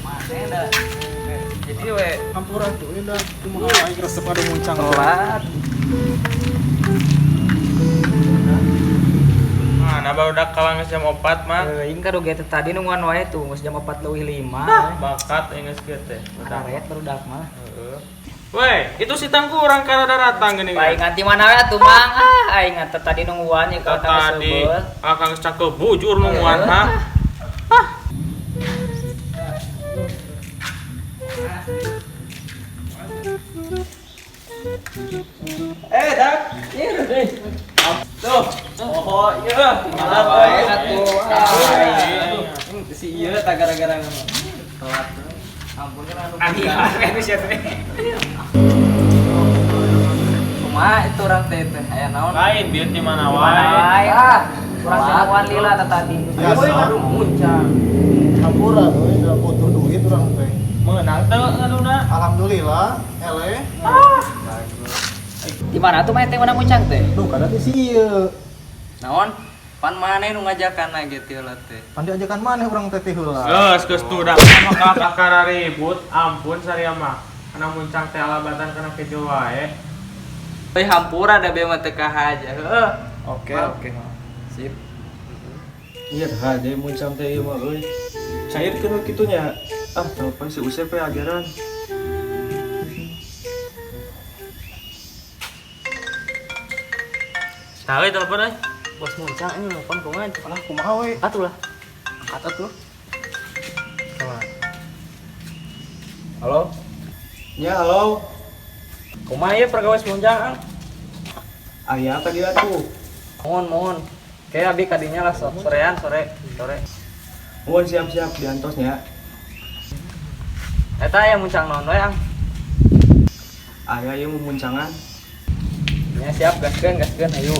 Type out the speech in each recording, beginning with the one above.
Mana dah. Jadi we Hampura tuh indah cuma aing resep ada muncang telat. Nah, baru udah kalang jam 4 mah. Ini kan udah tadi nungguan wae tuh, geus jam 4.05. Bakat inget kieu teh. Karet baru dak mah. Heeh. Weh, itu si Tangku orang kada datang geuning. Baik nganti mana we atuh Mang? Aing ngata tadi nungguan ya kalau Tadi sebel. akang cakep bujur nungguan ha. Dak, ieu deh. Tuh. Oh, iya. Malah bae atuh. Si ieu tah gara-gara telat. Ampun kan anu sia teh. Cuma itu orang teh aya naon? Lain bieu di mana Wae. wae. Urang nungguan lila teh tadi. Biasa. Euy aduh muncang. Hampura tuh indah butuh duit orang teh. Meunang teu ngaduna. Alhamdulillah ele Di mana tuh main teh mana muncang teh? duh kada teh sieu Naon? Pan maneh nu ngajakanna gitu lah teh. pan diajakan maneh urang teh teh heula Geus tuh dah kakak ribut, ampun saria mah. Kana muncang teh alabatan kana kejo wae. Euy hampura da be mah teu kahaja. Heuh. oke Sip. Iya dah, dia muncang teh ieu mah euy. Cair kena kitunya. Ah, telepon si Usep we ajaran. Tahu telepon euy. Bos muncang ini nelfon kumaha? alah kumaha we Atuh lah. Angkat atuh. Halo. Ya, halo. Kumaha ieu pergawes muncang? Aya tadi atuh. Mohon. Kayak abi kadinya lah sorean sore. Mohon siap-siap diantosnya. Eta aya muncang naon we, Ang? Aya ieu muncangan. Ya siap gaskeun ayo.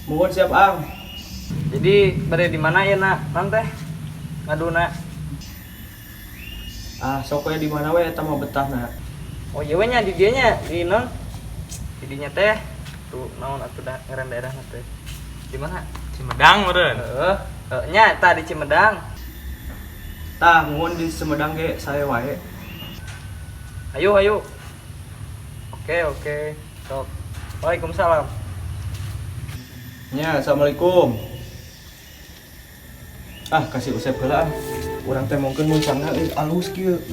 Mohon siap, Ang. Jadi bade di mana ya nak? Teh ngaduna. Ah, sok we di mana we eta mah betahna. Oh iya we nya di dieu nya di non. Di dinya teh tuh naon atuh da ngaran daerahna teh. Di mana? Cimedang meureun. Nya tah di Cimedang. Tah, mohon di Sumedang ge saya wae. Ayo. Oke. Sok. Waalaikumsalam. Ya, assalamualaikum. Ah, kasih Usep heula ah. Urang teh mungkin muncangna alus kieu.